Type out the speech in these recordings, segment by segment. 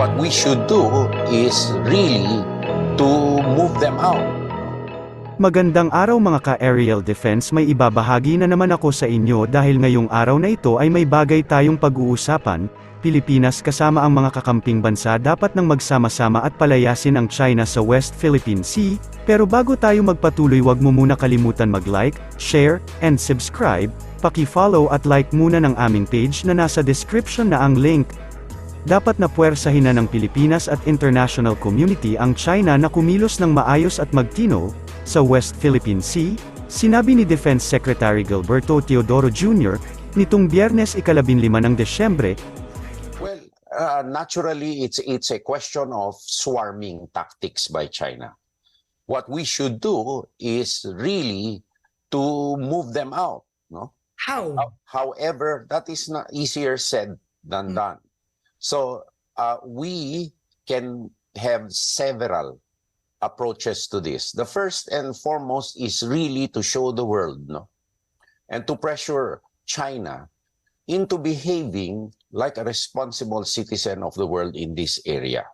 what we should do is really to move them out. Magandang araw mga ka-aerial defense, may ibabahagi na naman ako sa inyo dahil ngayong araw na ito ay may bagay tayong pag-uusapan. Pilipinas kasama ang mga kakamping bansa dapat nang magsama-sama at palayasin ang China sa West Philippine Sea, pero bago tayo magpatuloy wag mo muna kalimutan mag-like, share, and subscribe, paki-follow at like muna ng aming page na nasa description na ang link. Dapat na pwersahin na ng Pilipinas at international community ang China na kumilos ng maayos at magtino sa West Philippine Sea, sinabi ni Defense Secretary Gilberto Teodoro Jr. nitong Biyernes ika-15 ng Desyembre. Well, naturally, it's a question of swarming tactics by China. What we should do is really to move them out. No? How? However, that is not easier said than done. So we can have several approaches to this. The first and foremost is really to show the world, no, and to pressure China into behaving like a responsible citizen of the world in this area.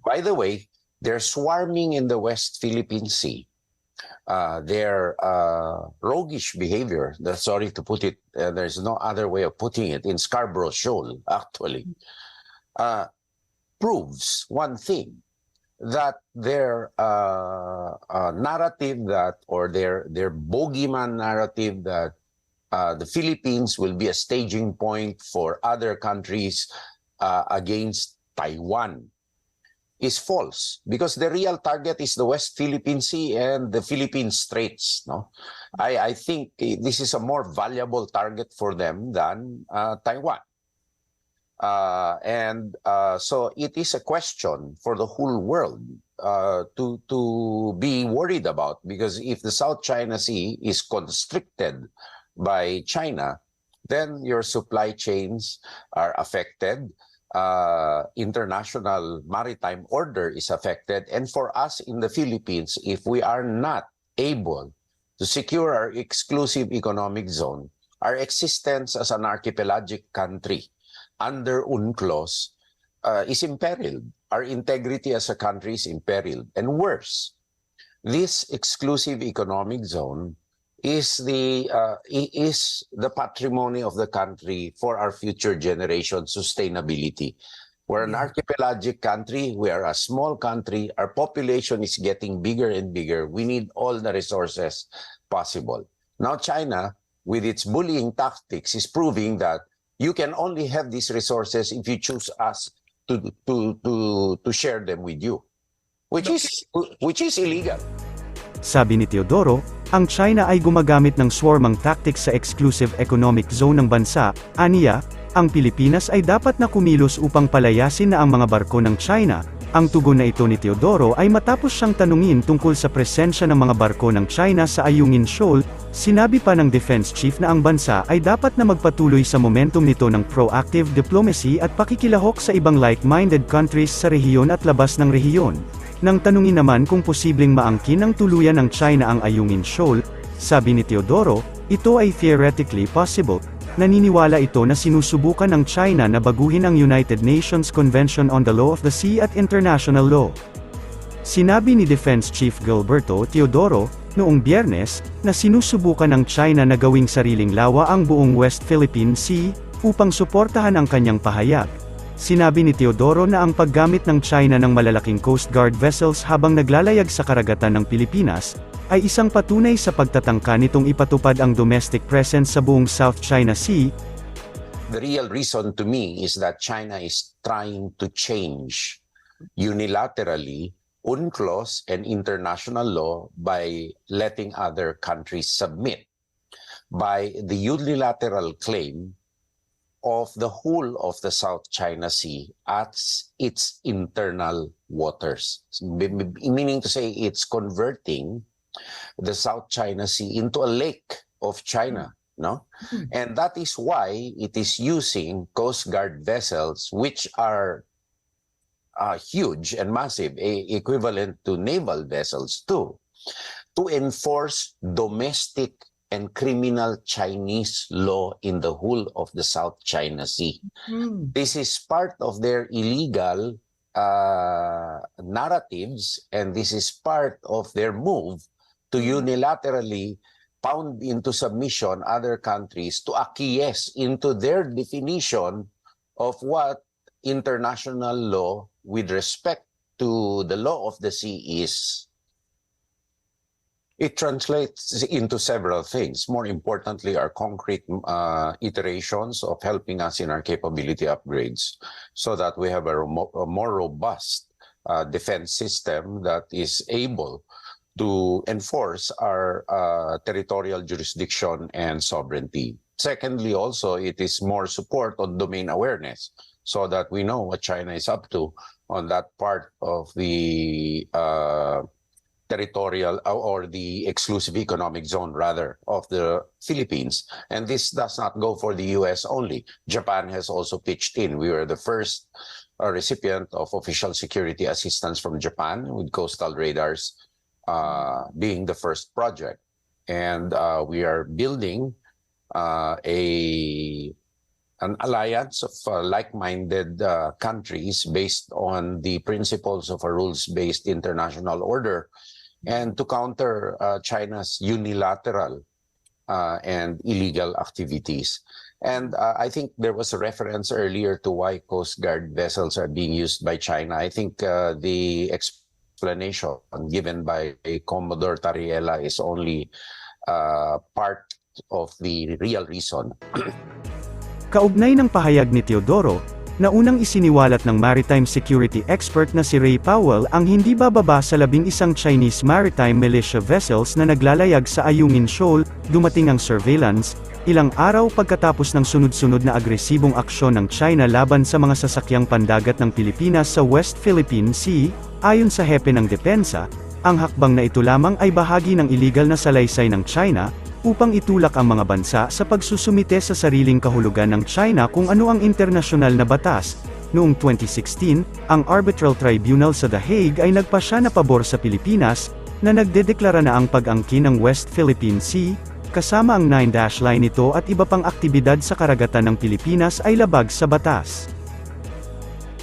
By the way, they're swarming in the West Philippine Sea. Their roguish behavior, sorry to put it, there's no other way of putting it, in SCARBOROUGH shoal, actually, proves one thing, that their narrative that, or their bogeyman narrative that the Philippines will be a staging point for other countries against Taiwan is false, because the real target is the West Philippine Sea and the Philippine Straits. No, I think this is a more valuable target for them than Taiwan. So it is a question for the whole world to be worried about, because if the South China Sea is constricted by China, then your supply chains are affected, international maritime order is affected, and for us in the Philippines, if we are not able to secure our exclusive economic zone, our existence as an archipelagic country under UNCLOS is imperiled. Our integrity as a country is imperiled. And worse, this exclusive economic zone is the patrimony of the country for our future generation sustainability. We're an archipelagic country. We are a small country. Our population is getting bigger and bigger. We need all the resources possible. Now China, with its bullying tactics, is proving that you can only have these resources if you choose us to share them with you, which is illegal. Sabi ni Teodoro, ang China ay gumagamit ng swarming tactics sa exclusive economic zone ng bansa. Aniya, ang Pilipinas ay dapat na kumilos upang palayasin na ang mga barko ng China. Ang tugon na ito ni Teodoro ay matapos siyang tanungin tungkol sa presensya ng mga barko ng China sa Ayungin Shoal. Sinabi pa ng Defense Chief na ang bansa ay dapat na magpatuloy sa momentum nito ng proactive diplomacy at pakikilahok sa ibang like-minded countries sa rehiyon at labas ng rehiyon. Nang tanungin naman kung posibleng maangkin ng tuluyan ng China ang Ayungin Shoal, sabi ni Teodoro, ito ay theoretically possible. Naniniwala ito na sinusubukan ng China na baguhin ang United Nations Convention on the Law of the Sea at international law. Sinabi ni Defense Chief Gilberto Teodoro, noong Biyernes, na sinusubukan ng China na gawing sariling lawa ang buong West Philippine Sea, upang suportahan ang kanyang pahayag. Sinabi ni Teodoro na ang paggamit ng China ng malalaking Coast Guard vessels habang naglalayag sa karagatan ng Pilipinas, ay isang patunay sa pagtatangka nitong ipatupad ang domestic presence sa buong South China Sea. The real reason to me is that China is trying to change unilaterally UNCLOS and international law by letting other countries submit, by the unilateral claim of the whole of the South China Sea as its internal waters. Meaning to say, it's converting the South China Sea into a lake of China, no? And that is why it is using Coast Guard vessels, which are huge and massive, equivalent to naval vessels too, to enforce domestic and criminal Chinese law in the whole of the South China Sea. This is part of their illegal narratives, and this is part of their move to unilaterally pound into submission other countries to acquiesce into their definition of what international law with respect to the law of the sea is. It translates into several things. More importantly, are concrete iterations of helping us in our capability upgrades so that we have a more robust defense system that is able to enforce our territorial jurisdiction and sovereignty. Secondly, also, it is more support on domain awareness so that we know what China is up to on that part of the territorial or the exclusive economic zone, rather, of the Philippines. And this does not go for the US only. Japan has also pitched in. We were the first recipient of official security assistance from Japan, with coastal radars being the first project. And we are building an alliance of like-minded countries based on the principles of a rules-based international order, and to counter China's unilateral and illegal activities. And I think there was a reference earlier to why Coast Guard vessels are being used by China. I think the explanation given by Commodore Tariela is only part of the real reason. Kaugnay ng pahayag ni Teodoro, na unang isiniwalat ng maritime security expert na si Ray Powell ang hindi bababa sa 11 Chinese maritime militia vessels na naglalayag sa Ayungin Shoal, dumating ang surveillance, ilang araw pagkatapos ng sunod-sunod na agresibong aksyon ng China laban sa mga sasakyang pandagat ng Pilipinas sa West Philippine Sea. Ayon sa hepe ng depensa, ang hakbang na ito lamang ay bahagi ng illegal na salaysay ng China, upang itulak ang mga bansa sa pagsusumite sa sariling kahulugan ng China kung ano ang internasyonal na batas. Noong 2016, ang Arbitral Tribunal sa The Hague ay nagpasya na pabor sa Pilipinas, na nagdedeklara na ang pag-angkin ng West Philippine Sea, kasama ang 9-dash line nito at iba pang aktibidad sa karagatan ng Pilipinas ay labag sa batas.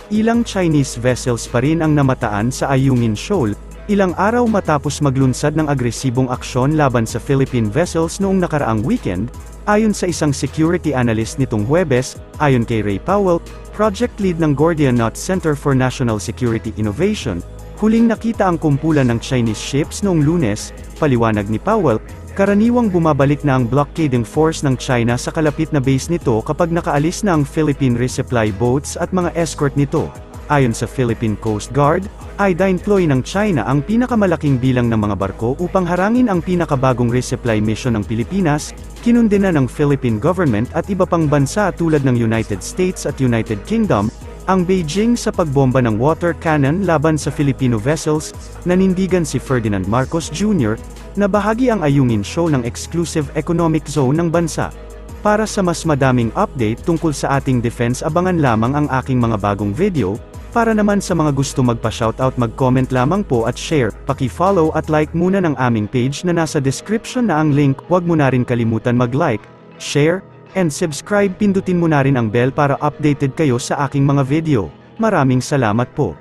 Ilang Chinese vessels pa rin ang namataan sa Ayungin Shoal, ilang araw matapos maglunsad ng agresibong aksyon laban sa Philippine vessels noong nakaraang weekend, ayon sa isang security analyst nitong Huwebes. Ayon kay Ray Powell, project lead ng Gordian Knot Center for National Security Innovation, huling nakita ang kumpulan ng Chinese ships noong Lunes. Paliwanag ni Powell, karaniwang bumabalik na ang blockading force ng China sa kalapit na base nito kapag nakaalis na ang Philippine resupply boats at mga escort nito. Ayon sa Philippine Coast Guard, ay deploy ng China ang pinakamalaking bilang ng mga barko upang harangin ang pinakabagong resupply mission ng Pilipinas, kinundena ng Philippine government at iba pang bansa tulad ng United States at United Kingdom, ang Beijing sa pagbomba ng water cannon laban sa Filipino vessels. Nanindigan si Ferdinand Marcos Jr., na bahagi ang Ayungin Shoal ng exclusive economic zone ng bansa. Para sa mas madaming update tungkol sa ating defense, abangan lamang ang aking mga bagong video. Para naman sa mga gusto magpa-shoutout, mag-comment lamang po at share, paki-follow at like muna ng aming page na nasa description na ang link. Huwag mo na rin kalimutan mag-like, share, and subscribe. Pindutin mo na rin ang bell para updated kayo sa aking mga video. Maraming salamat po.